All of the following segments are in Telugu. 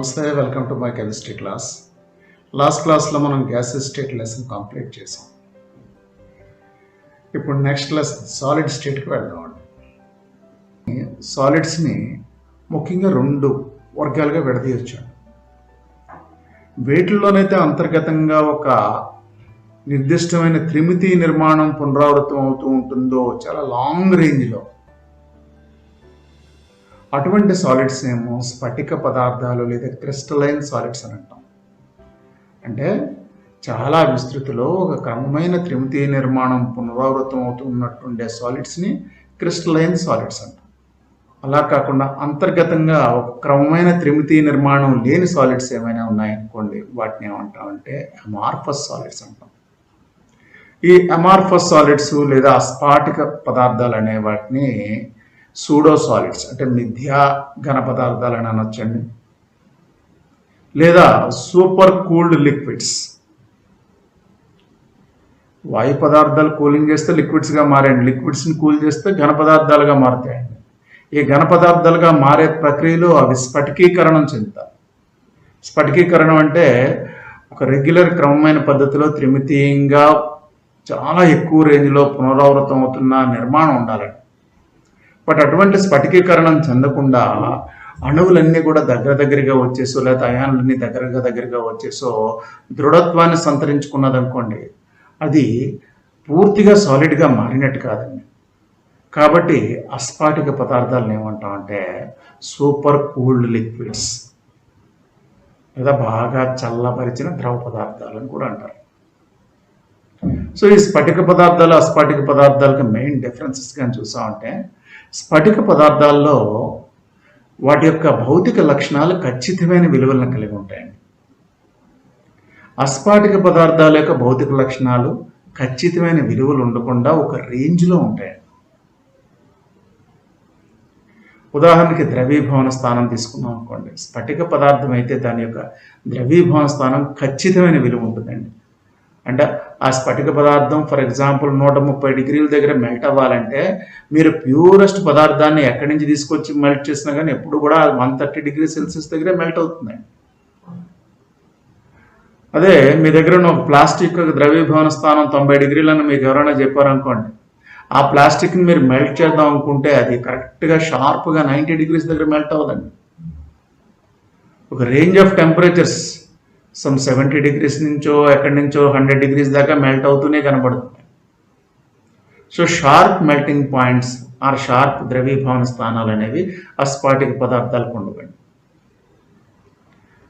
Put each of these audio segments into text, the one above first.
నమస్తే, welcome to my chemistry class. Last క్లాస్లో మనం గ్యాస్ స్టేట్ లెసన్ కంప్లీట్ చేసాం. ఇప్పుడు నెక్స్ట్ లెసన్ సాలిడ్ స్టేట్కి వెళ్దామండి. సాలిడ్స్ని ముఖ్యంగా రెండు వర్గాలుగా విడదీయొచ్చాడు. వీటిల్లోనైతే అంతర్గతంగా ఒక నిర్దిష్టమైన త్రిమితి నిర్మాణం పునరావృతం అవుతూ ఉంటుందో చాలా లాంగ్ రేంజ్లో, అటువంటి సాలిడ్స్ ఏమో స్ఫటిక పదార్థాలు లేదా క్రిస్టలైన్ సాలిడ్స్ అని అంటాం. అంటే చాలా విస్తృతిలో ఒక క్రమమైన త్రిమితి నిర్మాణం పునరావృతం అవుతున్నట్టుండే సాలిడ్స్ని క్రిస్టలైన్ సాలిడ్స్ అంటాం. అలా కాకుండా అంతర్గతంగా ఒక క్రమమైన త్రిమితి నిర్మాణం లేని సాలిడ్స్ ఏమైనా ఉన్నాయనుకోండి, వాటిని ఏమంటామంటే అమార్ఫస్ సాలిడ్స్ అంటాం. ఈ అమార్ఫస్ సాలిడ్స్ లేదా అస్ఫాటిక పదార్థాలు అనే వాటిని సూడో సాలిడ్స్ అంటే మిథ్యా ఘన పదార్థాలు అని అనొచ్చండి, లేదా సూపర్ కూల్డ్ లిక్విడ్స్. వాయు పదార్థాలు కూలింగ్ చేస్తే లిక్విడ్స్గా మారాయండి, లిక్విడ్స్ని కూల్ చేస్తే ఘన పదార్థాలుగా మారుతాయండి. ఈ ఘన పదార్థాలుగా మారే ప్రక్రియలో అవి స్ఫటికీకరణం చెందుతాయి. స్ఫటికీకరణం అంటే ఒక రెగ్యులర్ క్రమమైన పద్ధతిలో త్రిమితీయంగా చాలా ఎక్కువ రేంజ్లో పునరావృతం అవుతున్న నిర్మాణం ఉండాలండి. బట్ అటువంటి స్ఫటికీకరణం చెందకుండా అణువులన్నీ కూడా దగ్గరగా వచ్చేసో, లేదా అయాన్లన్నీ దగ్గరగా వచ్చేసో దృఢత్వాన్ని సంతరించుకున్నది అనుకోండి, అది పూర్తిగా సాలిడ్గా మారినట్టు కాదండి. కాబట్టి అస్ఫాటిక పదార్థాలను ఏమంటామంటే సూపర్ కూల్డ్ లిక్విడ్స్ లేదా బాగా చల్లబరిచిన ద్రవ పదార్థాలను కూడా అంటారు. సో ఈ స్ఫటిక పదార్థాలు అస్ఫాటిక పదార్థాలకు మెయిన్ డిఫరెన్సెస్ కానీ చూసామంటే, స్ఫటిక పదార్థాల్లో వాటి యొక్క భౌతిక లక్షణాలు ఖచ్చితమైన విలువలను కలిగి ఉంటాయండి. అస్ఫాటిక పదార్థాల యొక్క భౌతిక లక్షణాలు ఖచ్చితమైన విలువలు ఉండకుండా ఒక రేంజ్లో ఉంటాయండి. ఉదాహరణకి ద్రవీభవన స్థానం తీసుకున్నాం అనుకోండి, స్ఫటిక పదార్థం అయితే దాని యొక్క ద్రవీభవన స్థానం ఖచ్చితమైన విలువ ఉంటుందండి. అంటే ఆ స్ఫటిక పదార్థం ఫర్ ఎగ్జాంపుల్ 130 డిగ్రీల దగ్గర మెల్ట్ అవ్వాలంటే మీరు ప్యూరెస్ట్ పదార్థాన్ని ఎక్కడి నుంచి తీసుకొచ్చి మెల్ట్ చేసినా కానీ ఎప్పుడు కూడా 130 డిగ్రీ సెల్సియస్ దగ్గరే మెల్ట్ అవుతుందండి. అదే మీ దగ్గర ఉన్న ఒక ప్లాస్టిక్ ద్రవీభవన స్థానం 90 డిగ్రీలని మీకు ఎవరైనా చెప్పారనుకోండి, ఆ ప్లాస్టిక్ని మీరు మెల్ట్ చేద్దాం అనుకుంటే అది కరెక్ట్గా షార్ప్గా 90 డిగ్రీస్ దగ్గర మెల్ట్ అవ్వదండి. ఒక range of temperatures some 70 degrees నుంచో ఎక్కడి నుంచో 100 డిగ్రీస్ దాకా మెల్ట్ అవుతూనే కనబడుతుంది. So sharp melting points are sharp ద్రవీభవన స్థానాలు అనేవి అస్ఫాటిక పదార్థాలకు ఉండవండి.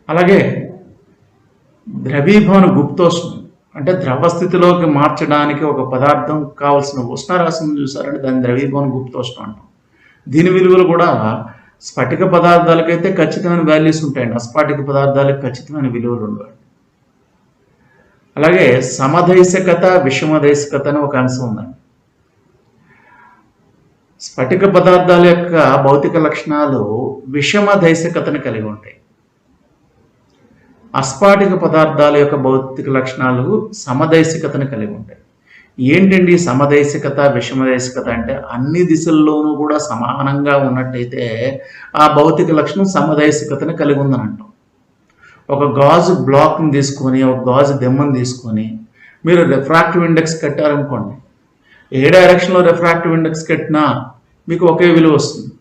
అలాగే ద్రవీభవన గుప్తోష్ణం అంటే ద్రవ స్థితిలోకి మార్చడానికి ఒక పదార్థం కావాల్సిన ఉష్ణరాశిని చూసారంటే దాని ద్రవీభవన గుప్తోష్ణం అంటాం. దీని విలువలు కూడా స్ఫటిక పదార్థాలకైతే ఖచ్చితమైన వాల్యూస్ ఉంటాయండి, అస్ఫాటిక పదార్థాలకు ఖచ్చితమైన విలువలు ఉండవు. అలాగే సమదైశకత విషమదైశకత అని ఒక అంశం ఉందండి. స్ఫటిక పదార్థాల యొక్క భౌతిక లక్షణాలు విషమదైశకతను కలిగి ఉంటాయి. అస్ఫాటిక పదార్థాల యొక్క భౌతిక లక్షణాలు సమదైశికతను కలిగి ఉంటాయి. ఏంటండి సమదైశికత విషమదైశికత అంటే? అన్ని దిశల్లోనూ కూడా సమానంగా ఉన్నట్టయితే ఆ భౌతిక లక్షణం సమదైశికతను కలిగి ఉందని అంటాం. ఒక గాజు బ్లాక్ని తీసుకొని, ఒక గాజు దెమ్మని తీసుకొని మీరు రిఫ్రాక్టివ్ ఇండెక్స్ కట్టారనుకోండి, ఏ డైరెక్షన్లో రిఫ్రాక్టివ్ ఇండెక్స్ కట్టినా మీకు ఒకే విలువ వస్తుంది.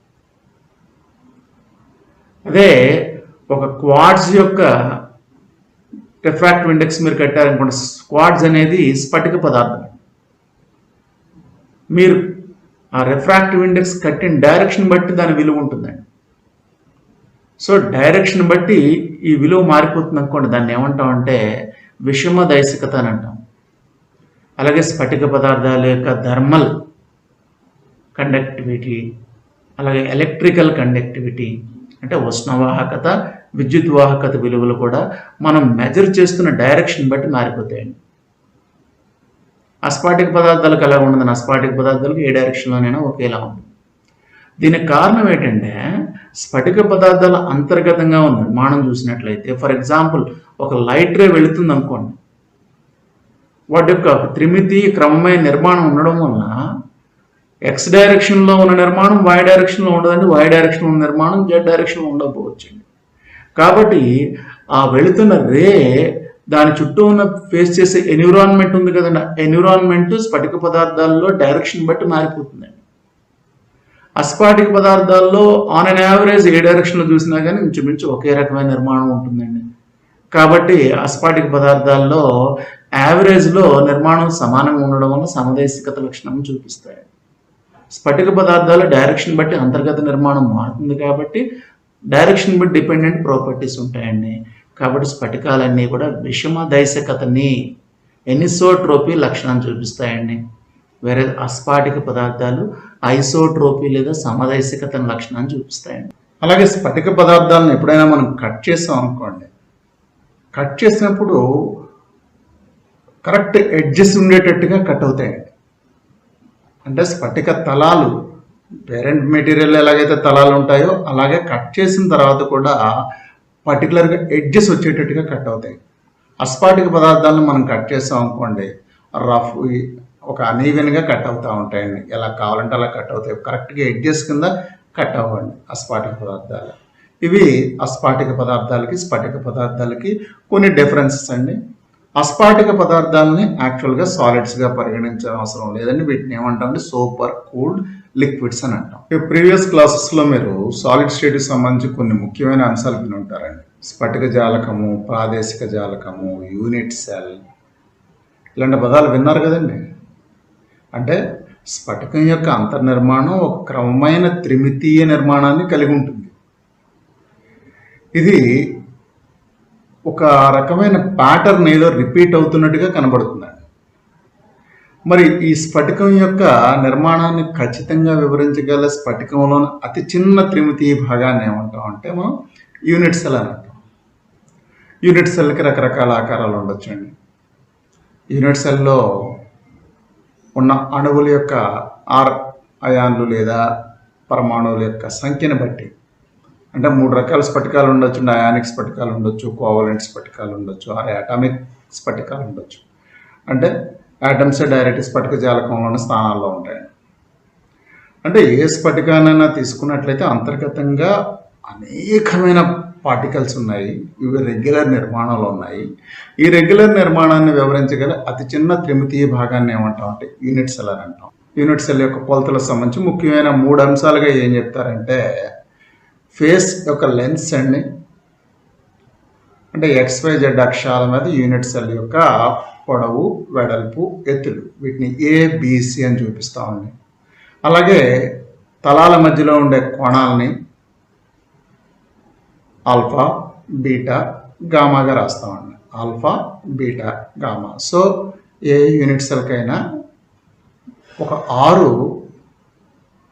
అదే ఒక క్వార్ట్జ్ యొక్క రిఫ్రాక్టివ్ ఇండెక్స్ మీరు కట్టారనుకోండి, క్వార్ట్జ్ అనేది స్ఫటిక పదార్థం. మీరు ఆ రిఫ్రాక్టివ్ ఇండెక్స్ కట్టిన డైరెక్షన్ బట్టి దాని విలువ ఉంటుందండి. సో డైరెక్షన్ బట్టి ఈ విలువ మారిపోతుంది అనుకోండి, దాన్ని ఏమంటామంటే విషమదైశికత అని అంటాం. అలాగే స్ఫటిక పదార్థాల యొక్క థర్మల్ కండక్టివిటీ, అలాగే ఎలక్ట్రికల్ కండక్టివిటీ అంటే ఉష్ణవాహకత విద్యుత్ వాహకత విలువలు కూడా మనం మెజర్ చేస్తున్న డైరెక్షన్ బట్టి మారిపోతాయండి. అస్ఫాటిక పదార్థాలకు ఎలా ఉండదని, అస్ఫాటిక పదార్థాలకు ఏ డైరెక్షన్లోనైనా ఒకేలా ఉంటుంది. దీనికి కారణం ఏంటంటే స్ఫటిక పదార్థాల అంతర్గతంగా ఉంది నిర్మాణం చూసినట్లయితే, ఫర్ ఎగ్జాంపుల్ ఒక లైట్ రే వెళుతుంది అనుకోండి, వాటి యొక్క త్రిమితి క్రమమైన నిర్మాణం ఉండడం వలన ఎక్స్ డైరెక్షన్లో ఉన్న నిర్మాణం వై డైరెక్షన్లో ఉండదండి, వై డైరెక్షన్లో ఉన్న నిర్మాణం జెడ్ డైరెక్షన్లో ఉండకపోవచ్చండి. కాబట్టి ఆ వెళుతున్న రే దాని చుట్టూ ఉన్న ఫేస్ చేసే ఎన్విరాన్మెంట్ ఉంది కదండి, ఎన్విరాన్మెంట్ స్ఫటిక పదార్థాల్లో డైరెక్షన్ బట్టి మారిపోతుందండి. అస్ఫాటిక పదార్థాల్లో ఆన్ అన్ యావరేజ్ ఏ డైరెక్షన్లో చూసినా కానీ ఇంచుమించు ఒకే రకమైన నిర్మాణం ఉంటుందండి. కాబట్టి అస్ఫాటిక పదార్థాల్లో యావరేజ్లో నిర్మాణం సమానంగా ఉండడం వల్ల సమదేశికత లక్షణం చూపిస్తాయి. స్ఫటిక పదార్థాలు డైరెక్షన్ బట్టి అంతర్గత నిర్మాణం మారుతుంది కాబట్టి డైరెక్షన్ బట్టి డిపెండెంట్ ప్రాపర్టీస్ ఉంటాయండి. కాబట్టి స్ఫటికాలన్నీ కూడా విషమ దైశకతని ఎనిసోట్రోపీ లక్షణాన్ని చూపిస్తాయండి. వేరే అస్ఫాటిక పదార్థాలు ఐసోట్రోపీ లేదా సమదైశికత లక్షణాన్ని చూపిస్తాయండి. అలాగే స్ఫటిక పదార్థాలను ఎప్పుడైనా మనం కట్ చేసాం అనుకోండి, కట్ చేసినప్పుడు కరెక్ట్ ఎడ్జెస్ ఉండేటట్టుగా కట్ అవుతాయండి. అంటే స్ఫటిక తలాలు పేరెంట్ మెటీరియల్ ఎలాగైతే తలాలు ఉంటాయో అలాగే కట్ చేసిన తర్వాత కూడా పర్టికులర్గా ఎడ్జెస్ వచ్చేటట్టుగా కట్ అవుతాయి. అస్ఫాటిక పదార్థాలను మనం కట్ చేసాం అనుకోండి, రఫ్ ఒక అనీవెన్గా కట్ అవుతూ ఉంటాయండి. ఎలా కావాలంటే అలా కట్ అవుతాయి, కరెక్ట్గా ఎడ్జెస్ కింద కట్ అవ్వండి అస్ఫాటిక పదార్థాలు. ఇవి అస్ఫాటిక పదార్థాలకి స్ఫటిక పదార్థాలకి కొన్ని డిఫరెన్సెస్ అండి. అస్ఫాటిక పదార్థాలని యాక్చువల్గా సాలిడ్స్గా పరిగణించే అవసరం లేదండి. వీటిని ఏమంటామంటే సూపర్ కూల్డ్ లిక్విడ్స్ అని అంటాం. ప్రీవియస్ క్లాసెస్లో మీరు సాలిడ్ స్టేట్కి సంబంధించి కొన్ని ముఖ్యమైన అంశాలు విని ఉంటారండి. స్ఫటిక జాలకము, ప్రాదేశిక జాలకము, యూనిట్ సెల్, ఇలాంటి పదాలు విన్నారు కదండి. అంటే స్ఫటికం యొక్క అంతర్నిర్మాణం ఒక క్రమమైన త్రిమితీయ నిర్మాణాన్ని కలిగి ఉంటుంది. ఇది ఒక రకమైన ప్యాటర్న్ ఏదో రిపీట్ అవుతున్నట్టుగా కనబడుతుందండి. మరి ఈ స్ఫటికం యొక్క నిర్మాణాన్ని ఖచ్చితంగా వివరించగల స్ఫటికంలోని అతి చిన్న త్రిమితీయ భాగాన్ని ఏమంటాం అంటే మనం యూనిట్ సెల్ అని అంటాం. యూనిట్ సెల్కి రకరకాల ఆకారాలు ఉండొచ్చండి. యూనిట్ సెల్లో ఉన్న అణువుల యొక్క అయాన్లు లేదా పరమాణువుల యొక్క సంఖ్యను బట్టి, అంటే 3 రకాల స్ఫటికాలు ఉండొచ్చు. అయానిక్ స్ఫటికాలు ఉండొచ్చు, కోవలెంట్ స్ఫటికాలు ఉండొచ్చు, అటామిక్ స్ఫటికాలు ఉండొచ్చు. అంటే యాటమ్స్ డైరెక్ట్ స్ఫటిక జాలకంలోని స్థానాల్లో ఉంటాయి. అంటే ఏ స్ఫటికానైనా తీసుకున్నట్లయితే అంతర్గతంగా అనేకమైన పార్టికల్స్ ఉన్నాయి. ఇవి రెగ్యులర్ నిర్మాణంలో ఉన్నాయి. ఈ రెగ్యులర్ నిర్మాణాన్ని వివరించగల అతి చిన్న త్రిమితీయ భాగాన్ని ఏమంటాం అంటే యూనిట్ సెల్ అని అంటాం. యూనిట్ సెల్ యొక్క కొలతలకు సంబంధించి ముఖ్యమైన 3 అంశాలుగా ఏం చెప్తారంటే ఫేస్ యొక్క లెన్స్ అండి, అంటే XYZ అక్షాల మీద యూనిట్ సెల్ యొక్క పొడవు, వెడల్పు, ఎత్తులు, వీటిని ABC అని చూపిస్తామండి. అలాగే తలాల మధ్యలో ఉండే కోణాలని ఆల్ఫా, బీటా, గామాగా రాస్తామండి. Alpha, beta, gamma. సో ఏ యూనిట్ సెల్కైనా ఒక 6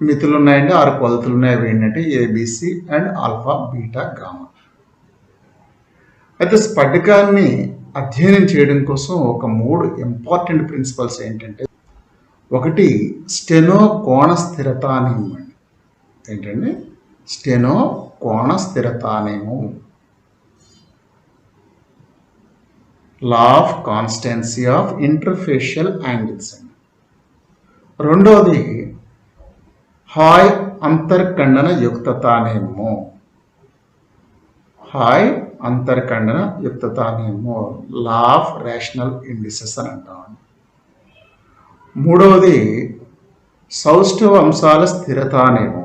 మితులు ఉన్నాయండి, 6 కొలతలు ఉన్నాయి. అవి ఏంటంటే ABC and alpha, beta, gamma. అయితే స్ఫటికాన్ని అధ్యయనం చేయడం కోసం ఒక 3 ఇంపార్టెంట్ ప్రిన్సిపల్స్ ఏంటంటే, ఒకటి స్టెనో కోణ స్థిరత నియమం అండి. ఏంటండి? స్టెనో కోణ స్థిరత నియమం, law of constancy of interfacial angles అండి. రెండోది హాయ్ అంతర్ఖండన యుక్తత నియమము, హాయ్ అంతర్ఖండన యుక్తత నియమము, లా ఆఫ్ రేషనల్ ఇండిసెస్ అని అంటామండి. మూడవది సౌష్ఠవ అంశాల స్థిరత నియమం,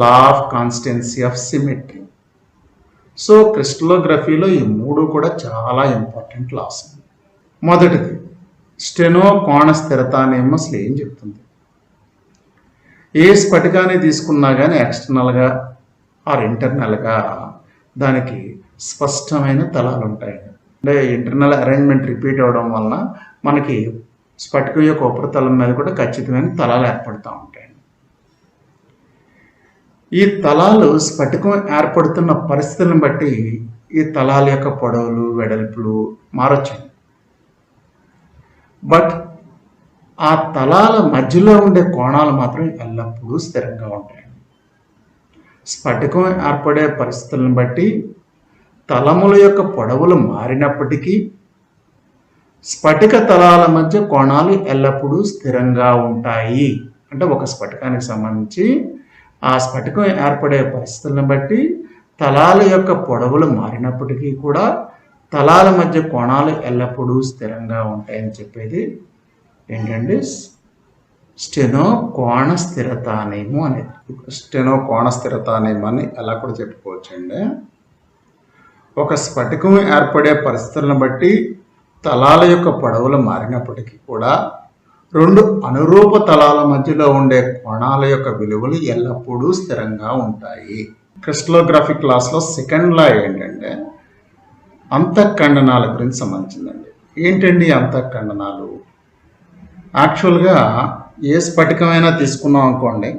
law of constancy of symmetry. So క్రిస్టలోగ్రఫీలో ఈ 3 కూడా చాలా ఇంపార్టెంట్ లాస్. మొదటిది స్టెనో కోణ స్థిరత నియమం అసలు ఏం చెప్తుంది? ఏ స్ఫటికాన్ని తీసుకున్నా కానీ ఎక్స్టర్నల్గా ఆర్ ఇంటర్నల్గా దానికి స్పష్టమైన తలాలు ఉంటాయండి. అంటే ఇంటర్నల్ అరేంజ్మెంట్ రిపీట్ అవ్వడం వలన మనకి స్ఫటికం యొక్క ఉపరితలం మీద కూడా ఖచ్చితమైన తలాలు ఏర్పడుతూ ఉంటాయండి. ఈ తలాలు స్ఫటికం ఏర్పడుతున్న పరిస్థితులను బట్టి ఈ తలాల యొక్క పొడవులు, వెడల్పులు మారొచ్చండి. బట్ ఆ తలాల మధ్యలో ఉండే కోణాలు మాత్రం ఎల్లప్పుడూ స్థిరంగా ఉంటాయండి. స్ఫటికం ఏర్పడే పరిస్థితులను బట్టి తలముల యొక్క పొడవులు మారినప్పటికీ స్ఫటిక తలాల మధ్య కోణాలు ఎల్లప్పుడూ స్థిరంగా ఉంటాయి. అంటే ఒక స్ఫటికానికి సంబంధించి ఆ స్ఫటికం ఏర్పడే పరిస్థితులను బట్టి తలాల యొక్క పొడవులు మారినప్పటికీ కూడా తలాల మధ్య కోణాలు ఎల్లప్పుడూ స్థిరంగా ఉంటాయని చెప్పేది ఏంటంటే స్టెనో కోణ స్థిరత నియమం అనేది. స్టెనో కోణ స్థిరత నియమం అని ఎలా కూడా చెప్పుకోవచ్చండి. ఒక స్ఫటికం ఏర్పడే పరిస్థితులను బట్టి తలాల యొక్క పొడవులు మారినప్పటికీ కూడా రెండు అనురూప తలాల మధ్యలో ఉండే కోణాల యొక్క విలువలు ఎల్లప్పుడూ స్థిరంగా ఉంటాయి. క్రిస్టలోగ్రఫీ క్లాస్లో సెకండ్ లా ఏంటంటే అంతఃఖండనాల గురించి సంబంధించిందండి. ఏంటండి అంతఃఖండనాలు? యాక్చువల్గా ఏ స్ఫటికమైనా తీసుకున్నాం అనుకోండి,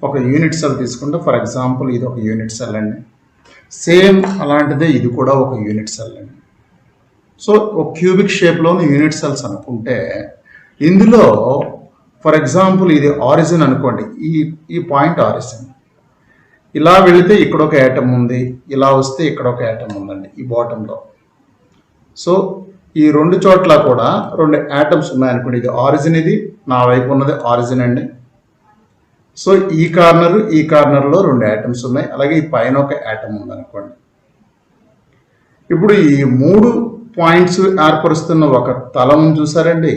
ఒక యూనిట్ సెల్ తీసుకుంటే ఫర్ ఎగ్జాంపుల్ ఇది ఒక యూనిట్ సెల్ అండి, సేమ్ అలాంటిదే ఇది కూడా ఒక యూనిట్ సెల్ అండి. సో ఒక క్యూబిక్ షేప్లోని యూనిట్ సెల్స్ అనుకుంటే ఇందులో ఫర్ ఎగ్జాంపుల్ ఇది ఆరిజిన్ అనుకోండి, ఈ పాయింట్ ఆరిజిన్. ఇలా వెళితే ఇక్కడ ఒక యాటమ్ ఉంది, ఇలా వస్తే ఇక్కడ ఒక యాటమ్ ఉందండి ఈ బాటంలో. సో ఈ రెండు చోట్ల కూడా రెండు యాటమ్స్ ఉన్నాయనుకోండి, ఇది ఆరిజిన్, ఇది నా వైపు ఉన్నది ఆరిజిన్ అండి. సో ఈ కార్నర్లో రెండు యాటమ్స్ ఉన్నాయి, అలాగే ఈ పైన ఒక యాటమ్ ఉందనుకోండి. ఇప్పుడు ఈ మూడు పాయింట్స్ ఏర్పరుస్తున్న ఒక తలం చూసారండి.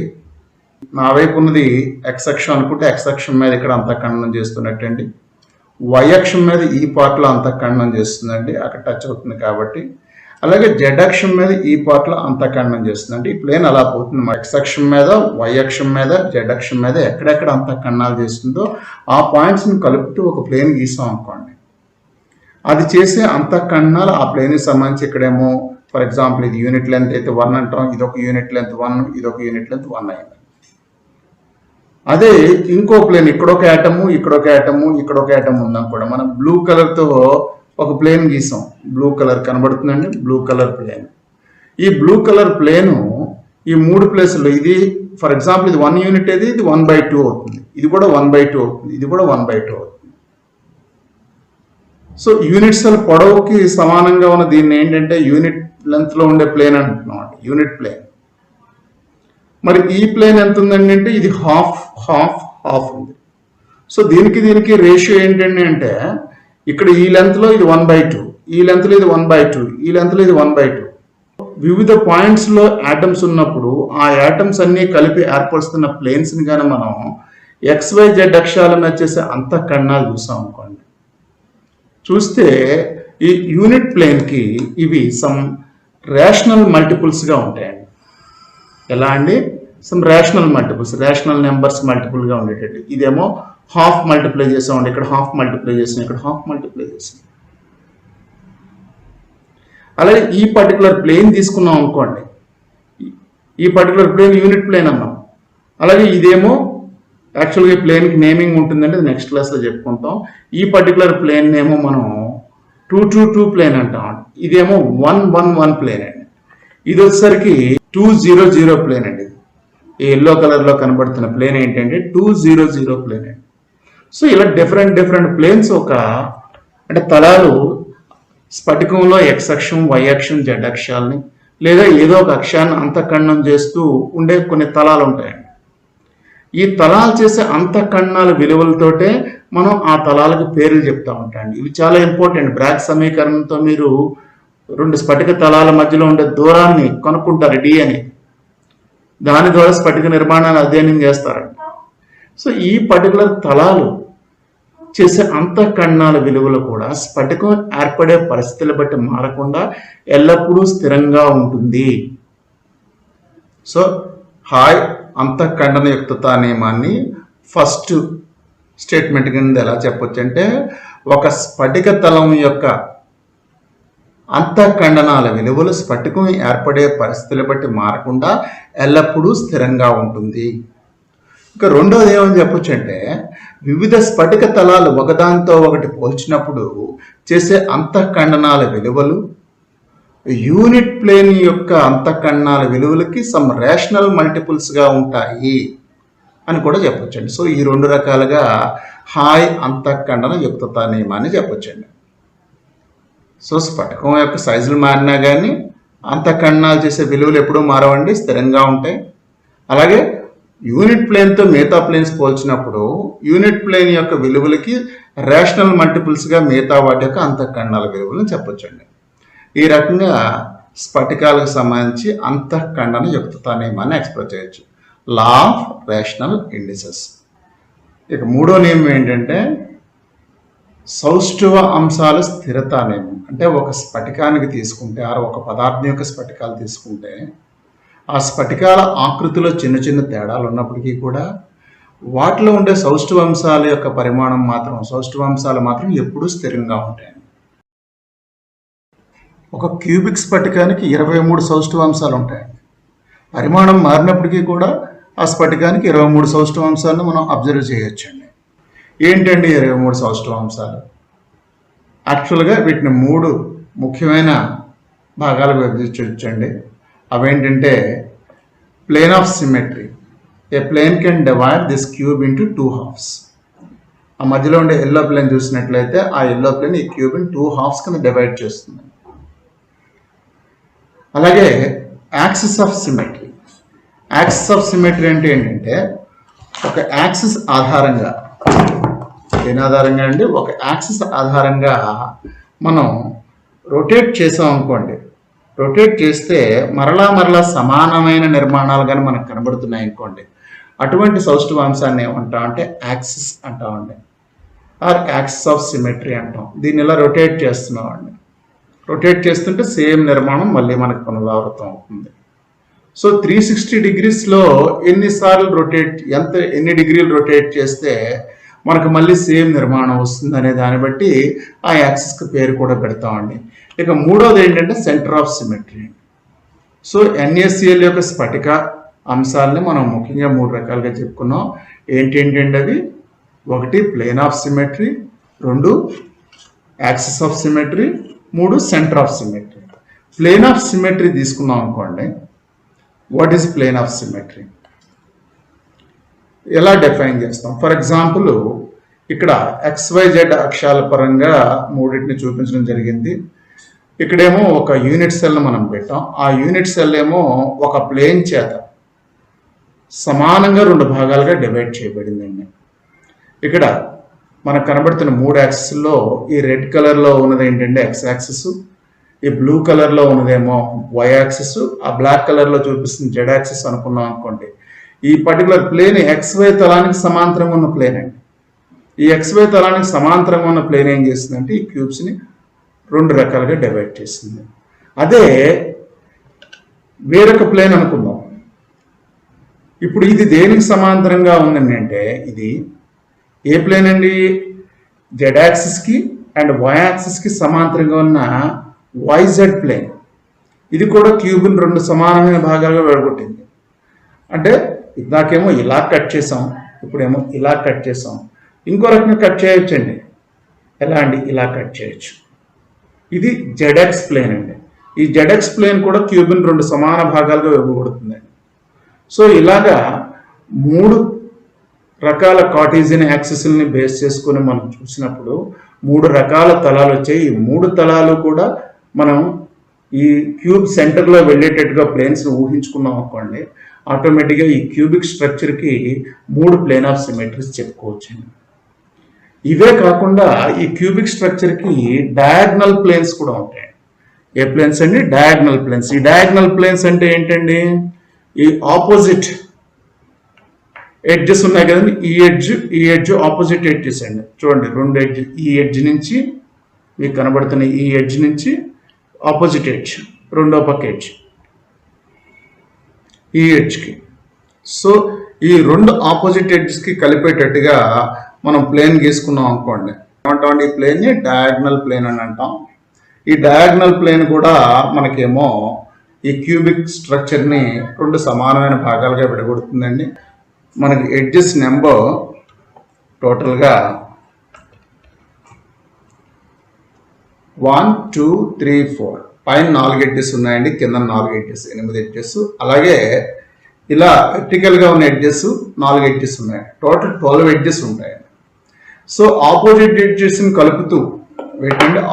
నా వైపు ఉన్నది ఎక్స్ అక్షం అనుకుంటే ఎక్స్ అక్షం మీద ఇక్కడ అంతఃఖండనం చేస్తున్నట్టండి, వై అక్షం మీద ఈ పార్ట్లో అంతఃఖండనం చేస్తుందండి, అక్కడ టచ్ అవుతుంది కాబట్టి. అలాగే జెడ్ అక్షం మీద ఈ పార్ట్లో అంతఃఖండనం చేస్తుందండి. ఈ ప్లేన్ అలా పోతుంది, ఎక్స్ అక్షం మీద, వై అక్షం మీద, జెడ్ అక్షం మీద ఎక్కడెక్కడ అంతఃఖండనాలు చేస్తుందో ఆ పాయింట్స్ని కలుపుతూ ఒక ప్లేన్ గీసాం అనుకోండి. అది చేసే అంతఃఖండనాలు ఆ ప్లేన్కి సంబంధించి ఇక్కడేమో ఫర్ ఎగ్జాంపుల్ ఇది యూనిట్ లెంత్ అయితే 1 అంటాం, ఇదొక యూనిట్ లెంత్ 1, ఇదొక యూనిట్ లెంత్ 1 అయింది. అదే ఇంకో ప్లేన్ ఇక్కడొక యాటము, ఇక్కడొక యాటము, ఇక్కడొక యాటమ్ ఉందాం కూడా మనం బ్లూ కలర్తో ఒక ప్లేన్ గీసాం. బ్లూ కలర్ కనబడుతుందండి, బ్లూ కలర్ ప్లేన్. ఈ బ్లూ కలర్ ప్లేను ఈ మూడు ప్లేసుల్లో ఇది ఫర్ ఎగ్జాంపుల్ ఇది 1 యూనిట్ ఏది, ఇది 1/2 అవుతుంది, ఇది కూడా 1/2 అవుతుంది, ఇది కూడా 1/2 అవుతుంది. సో యూనిట్ సెల్ పొడవుకి సమానంగా ఉన్న దీన్ని ఏంటంటే యూనిట్ లెంత్లో ఉండే ప్లేన్ అంటున్నాం, యూనిట్ ప్లేన్. మరి ఈ ప్లేన్ ఎంత ఉందండి అంటే ఇది హాఫ్ ఉంది. సో దీనికి రేషియో ఏంటండి అంటే ఇక్కడ ఈ లెంత్లో ఇది 1/2, ఈ లెంత్లో ఇది 1/2, ఈ లెంత్లో ఇది 1/2. వివిధ పాయింట్స్లో యాటమ్స్ ఉన్నప్పుడు ఆ యాటమ్స్ అన్నీ కలిపి ఏర్పరుస్తున్న ప్లేన్స్ని కానీ మనం XYZ అక్షాలను వచ్చేసి అంతఃఖండనాలు చూసాం అనుకోండి. చూస్తే ఈ యూనిట్ ప్లేన్కి ఇవి సమ్ రేషనల్ మల్టిపుల్స్గా ఉంటాయండి. ఎలా అండి? Some rational multiples, rational numbers మల్టిపుల్గా ఉండేటట్టు. ఇదేమో హాఫ్ మల్టిప్లై చేసామండి, ఇక్కడ హాఫ్ మల్టిప్లై చేసాం, ఇక్కడ హాఫ్ మల్టిప్లై చేసాం. అలాగే ఈ పర్టికులర్ ప్లేన్ తీసుకున్నాం అనుకోండి, ఈ పర్టికులర్ ప్లేన్ యూనిట్ ప్లేన్ అన్నాం. అలాగే ఇదేమో యాక్చువల్గా ఈ ప్లేన్కి నేమింగ్ ఉంటుందంటే నెక్స్ట్ క్లాస్లో చెప్పుకుంటాం. ఈ పర్టికులర్ ప్లేన్ ఏమో మనం 2-2 ప్లేన్ అంటాం, ఇదేమో 1-1-1 ప్లేన్ అండి. ఇది వచ్చేసరికి 2-0-0 ప్లేన్ అండి. ఈ ఎల్లో కలర్లో కనబడుతున్న ప్లేన్ ఏంటంటే 2-0-0 ప్లేన్ అండి. సో ఇలా డిఫరెంట్ ప్లేన్స్ అంటే తలాలు స్ఫటికంలో ఎక్స్ అక్షం, వై అక్షం, జెడ్ అక్షాలని లేదా ఏదో ఒక అక్షాన్ని అంతఃఖండనం చేస్తూ ఉండే కొన్ని తలాలు ఉంటాయండి. ఈ తలాలు చేసే అంతఃఖండనాల విలువలతోటే మనం ఆ తలాలకు పేర్లు చెప్తా ఉంటాండి. ఇవి చాలా ఇంపార్టెంట్. బ్రాగ్ సమీకరణంతో మీరు రెండు స్ఫటిక తలాల మధ్యలో ఉండే దూరాన్ని కనుక్కుంటారు, డి అని. దాని ద్వారా స్ఫటిక నిర్మాణాన్ని అధ్యయనం చేస్తారండి. సో ఈ పర్టికులర్ తలాలు చేసే అంతఃఖండనాల విలువలు కూడా స్ఫటికం ఏర్పడే పరిస్థితులు బట్టి మారకుండా ఎల్లప్పుడూ స్థిరంగా ఉంటుంది. సో అంతఃఖండన యుక్తత నియమాన్ని ఫస్ట్ స్టేట్మెంట్ కింద ఎలా చెప్పొచ్చు అంటే ఒక స్ఫటిక తలం యొక్క అంతఃఖండనాల విలువలు స్ఫటికం ఏర్పడే పరిస్థితులు బట్టి మారకుండా ఎల్లప్పుడూ స్థిరంగా ఉంటుంది. ఇక రెండోది ఏమని చెప్పొచ్చు అంటే వివిధ స్ఫటిక తలాలు ఒకదానితో ఒకటి పోల్చినప్పుడు చేసే అంతఃఖండనాల విలువలు యూనిట్ ప్లేన్ యొక్క అంతఃఖండనాల విలువలకి సమ్ రేషనల్ మల్టిపుల్స్గా ఉంటాయి అని కూడా చెప్పొచ్చండి. సో ఈ రెండు రకాలుగా అంతఃఖండన యుక్తత నియమాన్ని చెప్పొచ్చండి. సో స్ఫటికం యొక్క సైజులు మారినా కానీ అంతఃఖండనాలు చేసే విలువలు ఎప్పుడూ మారవండి, స్థిరంగా ఉంటాయి. అలాగే యూనిట్ ప్లేన్తో మిగతా ప్లేన్స్ పోల్చినప్పుడు యూనిట్ ప్లేన్ యొక్క విలువలకి రేషనల్ మల్టిపుల్స్గా మిగతా వాటి యొక్క అంతఃఖండాల విలువలను చెప్పొచ్చండి. ఈ రకంగా స్ఫటికాలకు సంబంధించి అంతఃఖండన యుక్తతా నియమాన్ని ఎక్స్ప్రెస్ చేయొచ్చు. Law of rational indices. ఇక మూడో నియమం ఏంటంటే సౌష్ఠవ అంశాల స్థిరతా నియమం. అంటే ఒక స్ఫటికానికి తీసుకుంటే ఒక పదార్థం యొక్క స్ఫటికాలు తీసుకుంటే ఆ స్ఫటికాల ఆకృతిలో చిన్న చిన్న తేడాలు ఉన్నప్పటికీ కూడా వాటిలో ఉండే సౌష్ఠవ అంశాల యొక్క పరిమాణం మాత్రం సౌష్ఠవాంశాలు మాత్రం ఎప్పుడూ స్థిరంగా ఉంటాయి. ఒక క్యూబిక్ స్ఫటికానికి 23 సౌష్ఠవాంశాలు ఉంటాయండి. పరిమాణం మారినప్పటికీ కూడా ఆ స్ఫటికానికి 23 సౌష్ఠవాంశాలను మనం అబ్జర్వ్ చేయొచ్చండి. ఏంటండి 23 సౌష్ఠవాంశాలు? యాక్చువల్గా వీటిని 3 ముఖ్యమైన భాగాలకు విభజించండి. అవేంటంటే plane of symmetry. A plane can divide this cube into 2 halves. ఆ మధ్యలో ఉండే ఎల్లో ప్లేన్ చూసినట్లయితే ఆ ఎల్లో ప్లేన్ ఈ క్యూబ్ని 2 halves కింద డివైడ్ చేస్తుంది. అలాగే axis of symmetry. Axis of symmetry అంటే ఏంటంటే ఒక యాక్సిస్ ఆధారంగా దేని ఆధారంగా అండి ఒక యాక్సిస్ ఆధారంగా మనం రొటేట్ చేసాం అనుకోండి. రొటేట్ చేస్తే మరలా సమానమైన నిర్మాణాలు కానీ మనకు కనబడుతున్నాయి అనుకోండి. అటువంటి సౌష్ఠవాంశాన్ని ఏమంటాం అంటే యాక్సిస్ అంటామండి. ఆర్ యాక్సిస్ ఆఫ్ సిమెట్రీ అంటాం. దీన్ని ఇలా రొటేట్ చేస్తున్నామండి. రొటేట్ చేస్తుంటే సేమ్ నిర్మాణం మళ్ళీ మనకు పునరావృతం అవుతుంది. సో 360 degreesలో ఎన్ని డిగ్రీలు రొటేట్ చేస్తే మనకు మళ్ళీ సేమ్ నిర్మాణం వస్తుంది అనే దాన్ని బట్టి ఆ యాక్సిస్కి పేరు కూడా పెడతామండి. ఇక మూడోది ఏంటంటే centre of symmetry. So NaCl యొక్క స్ఫటిక అంశాలని మనం ముఖ్యంగా 3 రకాలుగా చెప్పుకున్నాం. ఏంటంటే అవి 1 plane of symmetry, 2 axis of symmetry, 3 centre of symmetry. Plane of symmetry తీసుకున్నాం అనుకోండి. What is plane of symmetry? ఎలా డిఫైన్ చేస్తాం? ఫర్ ఎగ్జాంపుల్ ఇక్కడ XYZ అక్షాల పరంగా మూడింటిని చూపించడం జరిగింది. ఇక్కడేమో ఒక యూనిట్ సెల్ని మనం పెట్టాం. ఆ యూనిట్ సెల్ ఏమో ఒక ప్లేన్ చేత సమానంగా 2 భాగాలుగా డివైడ్ చేయబడిందండి. ఇక్కడ మనకు కనబడుతున్న 3 యాక్సిస్లో ఈ రెడ్ కలర్లో ఉన్నది ఏంటంటే X యాక్సిస్, ఈ బ్లూ కలర్లో ఉన్నదేమో Y యాక్సిస్, ఆ బ్లాక్ కలర్లో చూపిస్తుంది Z యాక్సిస్ అనుకున్నాం అనుకోండి. ఈ పర్టికులర్ ప్లేన్ XY తలానికి సమాంతరంగా ఉన్న ప్లేన్ అండి. ఈ XY తలానికి సమాంతరంగా ఉన్న ప్లేన్ ఏం చేస్తుందంటే ఈ క్యూబ్స్ని 2 రకాలుగా డివైడ్ చేస్తుంది. అదే వేరొక ప్లేన్ అనుకుందాం. ఇప్పుడు ఇది దేనికి సమాంతరంగా ఉందండి అంటే ఇది ఏ ప్లేన్ అండి? Z యాక్సిస్కి అండ్ Y యాక్సిస్కి సమాంతరంగా ఉన్న YZ ప్లేన్. ఇది కూడా క్యూబ్ని 2 సమానమైన భాగాలుగా విడగొట్టింది. అంటే ఇందాకేమో ఇలా కట్ చేసాం, ఇప్పుడేమో ఇలా కట్ చేసాం. ఇంకో రకంగా కట్ చేయొచ్చండి. ఎలా అండి? ఇలా కట్ చేయొచ్చు. ఇది ZX ప్లేన్ అండి. ఈ ZX ప్లేన్ కూడా క్యూబ్ని 2 సమాన భాగాలుగా విభజించబడుతుందండి. సో ఇలాగా 3 రకాల కార్టీజియన్ యాక్సిస్ని బేస్ చేసుకుని మనం చూసినప్పుడు 3 రకాల తలాలు వచ్చాయి. ఈ 3 తలాలు కూడా మనం ఈ క్యూబ్ సెంటర్లో వెళ్ళేటట్టుగా ప్లేన్స్ ఊహించుకున్నాం అనుకోండి. ఆటోమేటిక్గా ఈ క్యూబిక్ స్ట్రక్చర్కి 3 ప్లేన్ ఆఫ్ సిమెట్రీస్ చెప్పుకోవచ్చండి. ఇవే కాకుండా ఈ క్యూబిక్ స్ట్రక్చర్కి డయాగ్నల్ ప్లేన్స్ కూడా ఉంటాయి. ఏ ప్లేన్స్ అండి? Diagonal planes. ఈ డయాగ్నల్ ప్లేన్స్ అంటే ఏంటండి? ఈ ఆపోజిట్ ఎడ్జెస్ ఉన్నాయి కదండి. ఈ ఎడ్జ్ ఆపోజిట్ ఎడ్జెస్ అండి. చూడండి 2 ఎడ్జ్, ఈ ఎడ్జ్ నుంచి మీకు కనబడుతున్న ఈ ఎడ్జ్ నుంచి ఆపోజిట్ ఎడ్జ్, రెండో పక్క ఎడ్జ్, ఈ ఎడ్జ్కి. సో ఈ 2 ఆపోజిట్ ఎడ్జ్కి కలిపేటట్టుగా మనం ప్లేన్ గీసుకున్నాం అనుకోండి. ఏమంటాం? ఈ ప్లేన్ని డయాగ్నల్ ప్లేన్ అని అంటాం. ఈ డయాగ్నల్ ప్లేన్ కూడా మనకేమో ఈ క్యూబిక్ స్ట్రక్చర్ని 2 సమానమైన భాగాలుగా విడగొడుతుందండి. మనకి ఎడ్జెస్ నెంబర్ టోటల్గా 1 2 3 4 పైన 4 ఎడ్జెస్ ఉన్నాయండి, కింద 4 ఎడ్జెస్, 8 ఎడ్జెస్. అలాగే ఇలా వెర్టికల్గా ఉన్న ఎడ్జెస్ 4 ఎడ్జెస్ ఉన్నాయి. టోటల్ 12 ఎడ్జెస్ ఉంటాయండి. సో ఆపోజిట్ ఎడ్జెస్ని కలుపుతూ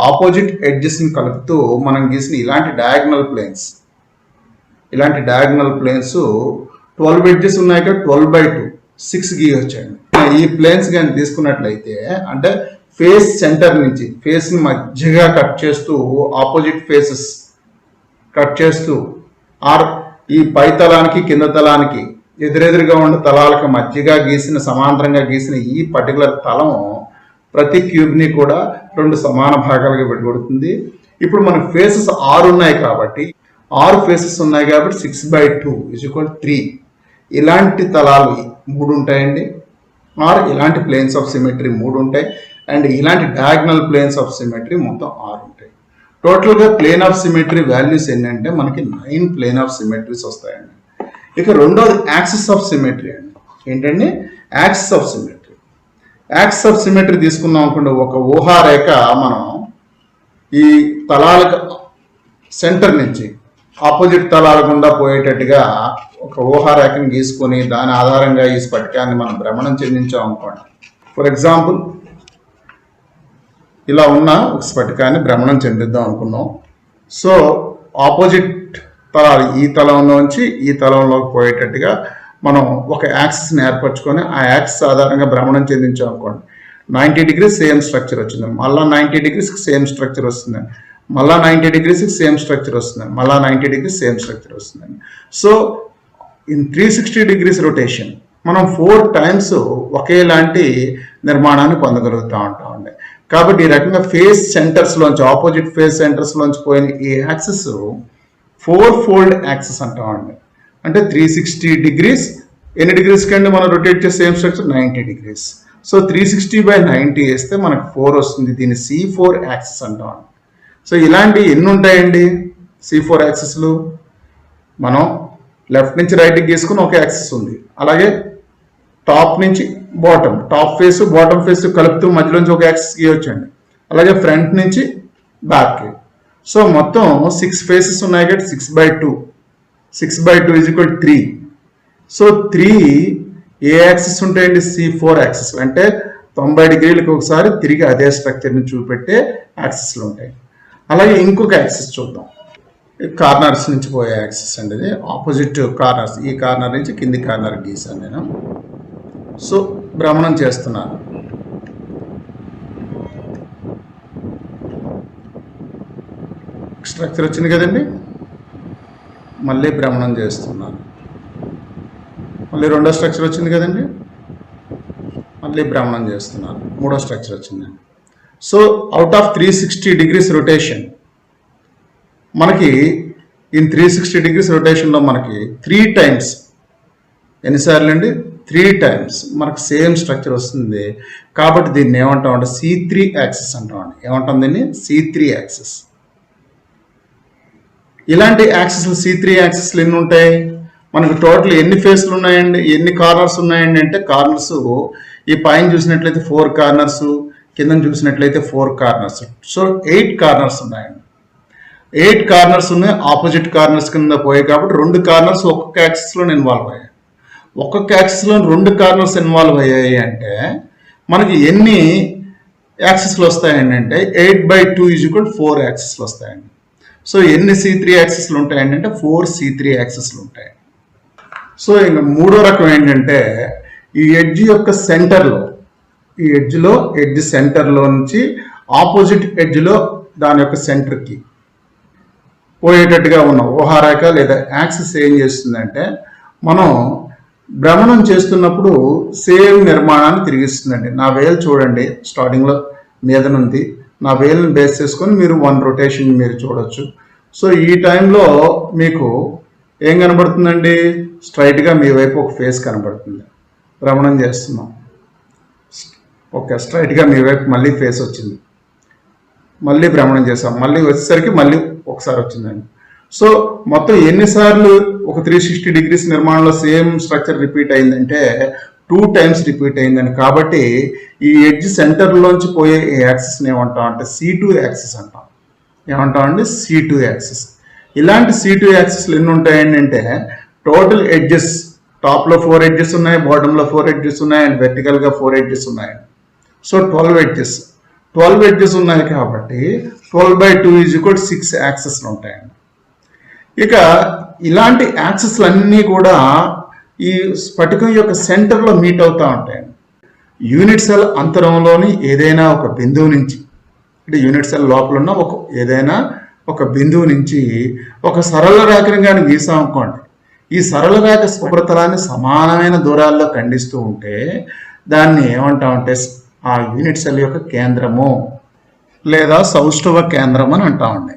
ఆపోజిట్ ఎడ్జెస్ని కలుపుతూ మనం గీసిన ఇలాంటి డయాగ్నల్ ప్లేన్స్ 12 ఎడ్జెస్ ఉన్నాయి కదా, 12/2 6 గీయొచ్చండి. ఈ ప్లేన్స్ కానీ తీసుకున్నట్లయితే అంటే ఫేస్ సెంటర్ నుంచి ఫేస్ ని మధ్యగా కట్ చేస్తూ ఆపోజిట్ ఫేసెస్ కట్ చేస్తూ ఆర్ ఈ పై తలానికి కింద తలానికి ఎదురెదురుగా ఉన్న తలాలకు మధ్యగా గీసిన సమాంతరంగా గీసిన ఈ పర్టికులర్ తలం ప్రతి క్యూబ్ని కూడా 2 సమాన భాగాలుగా విడగొడుతుంది. ఇప్పుడు మనకు ఫేసెస్ 6 ఉన్నాయి కాబట్టి 6 ఫేసెస్ ఉన్నాయి కాబట్టి 6/2 = 3. ఇలాంటి తలాలు 3 ఉంటాయండి. ఆర్ ఇలాంటి ప్లేన్స్ ఆఫ్ సిమెట్రీ 3 ఉంటాయి. అండ్ ఇలాంటి డయాగ్నల్ ప్లేన్స్ ఆఫ్ సిమెట్రీ మొత్తం 6 ఉంటాయి. టోటల్గా ప్లేన్ ఆఫ్ సిమెట్రీ వాల్యూస్ ఏంటంటే మనకి 9 ప్లేన్ ఆఫ్ సిమెట్రీస్ వస్తాయండి. ఇక రెండోది యాక్సిస్ ఆఫ్ సిమెట్రీ అండి. ఏంటండి axis of symmetry. Axis of symmetry తీసుకున్నాం అనుకోండి, ఒక ఊహారేఖ మనం ఈ తలాలకు సెంటర్ నుంచి ఆపోజిట్ తలాల గుండా పోయేటట్టుగా ఒక ఊహారేఖను గీసుకొని దాని ఆధారంగా ఈ స్ఫటికాన్ని మనం భ్రమణం చెందించాం అనుకోండి. ఫర్ ఎగ్జాంపుల్ ఇలా ఉన్న ఒక స్ఫటికాన్ని భ్రమణం చెందిద్దాం అనుకున్నాం. సో ఆపోజిట్ తలాలు ఈ తలంలోంచి ఈ తలంలోకి పోయేటట్టుగా మనం ఒక యాక్సిస్ని ఏర్పరచుకొని ఆ యాక్సిస్ ఆధారంగా భ్రమణం చెందించాం అనుకోండి. 90 degrees సేమ్ స్ట్రక్చర్ వచ్చింది, మళ్ళీ 90 degrees సేమ్ స్ట్రక్చర్ వస్తుంది, మళ్ళీ 90 degrees సేమ్ స్ట్రక్చర్ వస్తుంది, మళ్ళీ 90 degrees సేమ్ స్ట్రక్చర్ వస్తుందండి. సో ఇన్ 360 degrees రొటేషన్ మనం 4 times ఒకేలాంటి నిర్మాణాన్ని పొందగలుగుతూ ఉంటామండి. కాబట్టి ఈ రకంగా ఫేస్ సెంటర్స్లోంచి ఆపోజిట్ ఫేస్ సెంటర్స్లోంచి పోయిన ఈ యాక్సిస్ 4-fold యాక్సిస్ అంటామండి. అంటే 360 degrees ఎన్ని డిగ్రీస్ కంటే మనం రొటేట్ చేసే సేమ్ స్ట్రక్చర్ 90 degrees. సో 360/90 వేస్తే మనకు 4 వస్తుంది. దీన్ని C4 యాక్సిస్ అంటామండి. సో ఇలాంటి ఎన్ని ఉంటాయండి C4 యాక్సిస్లు? మనం లెఫ్ట్ నుంచి రైట్కి గీసుకుని ఒక యాక్సిస్ ఉంది, అలాగే టాప్ నుంచి bottom, top face bottom face కలుపుతూ మధ్యలోంచి ఒక యాక్సిస్ గీయొచ్చండి, అలాగే ఫ్రంట్ నుంచి బ్యాక్కి. సో మొత్తం 6 ఫేసెస్ ఉన్నాయి కాబట్టి 6/2 = 3. సో 3 ఏ యాక్సిస్ ఉంటాయండి? C4 axis. అంటే 90 degrees ఒకసారి తిరిగి అదే స్ట్రక్చర్ని చూపెట్టే యాక్సిస్లు ఉంటాయి. అలాగే ఇంకొక యాక్సిస్ చూద్దాం. కార్నర్స్ నుంచి పోయే యాక్సిస్ అండి. ఇది ఆపోజిట్ కార్నర్స్, ఈ కార్నర్ నుంచి కింది కార్నర్ గీసాను నేను. సో భ్రమణం చేస్తున్నాను. స్ట్రక్చర్ వచ్చింది కదండి, మళ్ళీ భ్రమణం చేస్తున్నాను. మళ్ళీ రెండో స్ట్రక్చర్ వచ్చింది కదండి, మళ్ళీ భ్రమణం చేస్తున్నాను. మూడో స్ట్రక్చర్ వచ్చిందండి. So out of 360 degrees rotation మనకి ఇన్ 360 degrees రొటేషన్లో మనకి 3 times, ఎన్నిసార్లు అండి? 3 times మనకు సేమ్ స్ట్రక్చర్ వస్తుంది. కాబట్టి దీన్ని ఏమంటామంటే C3 యాక్సిస్ అంటామండి. ఏమంటాం దీన్ని? C3 axis. ఇలాంటి యాక్సిస్లు C3 యాక్సిస్లు ఎన్ని ఉంటాయి? మనకు టోటల్ ఎన్ని ఫేస్లు ఉన్నాయండి, ఎన్ని కార్నర్స్ ఉన్నాయండి అంటే కార్నర్స్ ఈ పైన చూసినట్లయితే 4 కార్నర్స్, కింద చూసినట్లయితే 4 కార్నర్స్. సో 8 కార్నర్స్ ఉన్నాయండి. 8 కార్నర్స్ ఉన్నాయి. ఆపోజిట్ కార్నర్స్ కింద పోయాయి కాబట్టి 2 కార్నర్స్ ఒక్కొక్క యాక్సిస్లో ఇన్వాల్వ్ అయ్యాయి. ఒక్కొక్క యాక్సిస్లో 2 కార్నర్స్ ఇన్వాల్వ్ అయ్యాయి అంటే మనకి ఎన్ని యాక్సిస్లు వస్తాయండి అంటే 8/2 = 4 యాక్సిస్లు వస్తాయండి. సో ఎన్ని C3 యాక్సిస్లు ఉంటాయండి అంటే 4 C3 యాక్సిస్లు ఉంటాయి. సో ఇంకా మూడో రకం ఏంటంటే ఈ ఎడ్జ్ యొక్క సెంటర్లో, ఈ ఎడ్జ్లో ఎడ్జ్ సెంటర్లో నుంచి ఆపోజిట్ ఎడ్జ్లో దాని యొక్క సెంటర్కి పోయేటట్టుగా ఉన్న ఊహారేఖ లేదా యాక్సిస్ ఏం చేస్తుందంటే మనం భ్రమణం చేస్తున్నప్పుడు సేమ్ నిర్మాణాన్ని తిరిగిస్తుందండి. నా వేలు చూడండి, స్టార్టింగ్లో మీదనుంది, నా వేలుని బేస్ చేసుకొని మీరు 1 రొటేషన్ మీరు చూడొచ్చు. సో ఈ టైంలో మీకు ఏం కనబడుతుందండి? స్ట్రైట్గా మీ వైపు ఒక ఫేస్ కనబడుతుంది. భ్రమణం చేస్తున్నాం, ఓకే, స్ట్రైట్గా మీ వైపు మళ్ళీ ఫేస్ వచ్చింది, మళ్ళీ భ్రమణం చేసాం, మళ్ళీ వచ్చేసరికి మళ్ళీ ఒకసారి వచ్చిందండి. సో మొత్తం ఎన్నిసార్లు ఒక 360 degrees నిర్మాణంలో సేమ్ స్ట్రక్చర్ రిపీట్ అయిందంటే 2 times రిపీట్ అయిందని. కాబట్టి ఈ ఎడ్జ్ సెంటర్లోంచి పోయే ఈ యాక్సిస్ని ఏమంటాం అంటే C2 యాక్సిస్ అంటాం. ఏమంటాం అండి? C2 axis. ఇలాంటి C2 యాక్సిస్లు ఎన్ని ఉంటాయండి అంటే టోటల్ ఎడ్జెస్ టాప్లో 4 ఎడ్జెస్ ఉన్నాయి, బాటంలో 4 ఎడ్జెస్ ఉన్నాయి, అండ్ వెర్టికల్గా 4 ఎడ్జెస్ ఉన్నాయి. So 12 edges. 12 ఎడ్జెస్ ఉన్నాయి కాబట్టి 12/2 = 6 యాక్సిస్లు ఉంటాయండి. ఇక ఇలాంటి యాక్సిస్లు అన్నీ కూడా ఈ స్ఫటికం యొక్క సెంటర్లో మీట్ అవుతూ ఉంటాయండి. యూనిట్ సెల్ అంతరంలోని ఏదైనా ఒక బిందువు నుంచి, అంటే యూనిట్ సెల్ లోపల ఉన్న ఏదైనా ఒక బిందువు నుంచి ఒక సరళ రేఖను కానీ గీసామనుకోండి, ఈ సరళ రేఖ ఉపరితలాన్ని సమానమైన దూరాల్లో ఖండిస్తూ ఉంటే దాన్ని ఏమంటామంటే ఆ యూనిట్ సెల్ యొక్క కేంద్రము లేదా సౌష్ఠవ కేంద్రం అని అంటామండి.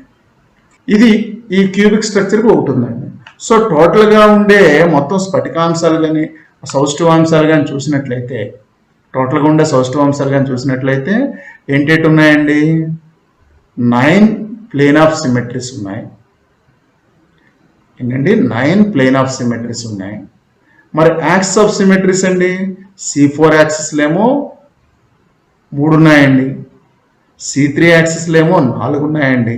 ఇది ఈ క్యూబిక్ స్ట్రక్చర్కి ఒకటి ఉందండి. సో టోటల్గా ఉండే మొత్తం స్ఫటికాంశాలు కానీ సౌష్ఠవాంశాలు కానీ చూసినట్లయితే, టోటల్గా ఉండే సౌష్ఠవాంశాలు కానీ చూసినట్లయితే ఏంటేటి ఉన్నాయండి? 9 ప్లేన్ ఆఫ్ సిమెట్రీస్ ఉన్నాయి. ఏంటండి? 9 ప్లేన్ ఆఫ్ సిమెట్రీస్ ఉన్నాయి. మరి యాక్సిస్ ఆఫ్ సిమెట్రీస్ అండి, C4 యాక్సిస్లేమో 3 ఉన్నాయండి, C3 యాక్సిస్లేమో 4 ఉన్నాయండి,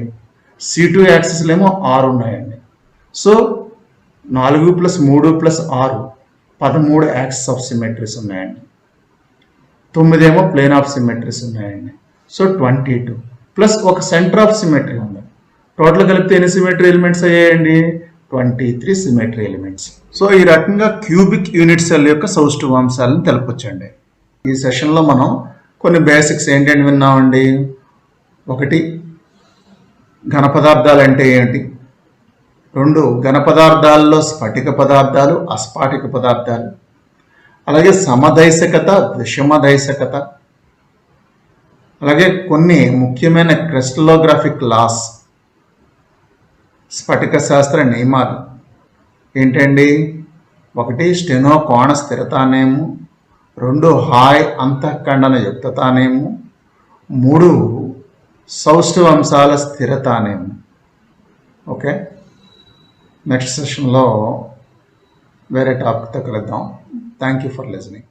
C2 యాక్సిస్లేమో 6 ఉన్నాయండి. సో 4 + 3 + 6 13 యాక్సిస్ ఆఫ్ సిమెట్రీస్ ఉన్నాయండి. 9 ఏమో ప్లేన్ ఆఫ్ సిమెట్రీస్ ఉన్నాయండి. సో 22 ప్లస్ ఒక సెంటర్ ఆఫ్ సిమెట్రీ ఉంది. టోటల్ కలిపితే ఎన్ని సిమెట్రీ ఎలిమెంట్స్ అయ్యాయండి? 23 సిమెట్రీ ఎలిమెంట్స్. సో ఈ రకంగా క్యూబిక్ యూనిట్ సెల్ యొక్క సౌష్ఠవాంశాలను తెలపొచ్చండి. ఈ సెషన్లో మనం కొన్ని బేసిక్స్ ఏంటంటే విన్నామండి. 1 ఘన పదార్థాలు అంటే ఏంటి, 2 ఘన పదార్థాల్లో స్ఫటిక పదార్థాలు, అస్ఫాటిక పదార్థాలు, అలాగే సమదైశకత, విషమదైశకత, అలాగే కొన్ని ముఖ్యమైన క్రిస్టలోగ్రాఫిక్ లాస్, స్ఫటిక శాస్త్ర నియమాలు ఏంటండి? 1 స్టెనో కోణ స్థిరతానేము, 2 హాయ్ అంతఃఖండన యుక్తతానేము, 3 సౌష్ఠవాంశాల స్థిరతానేము. ఓకే, నెక్స్ట్ సెషన్లో వేరే టాపిక్తో కలుద్దాం. Thank you for listening.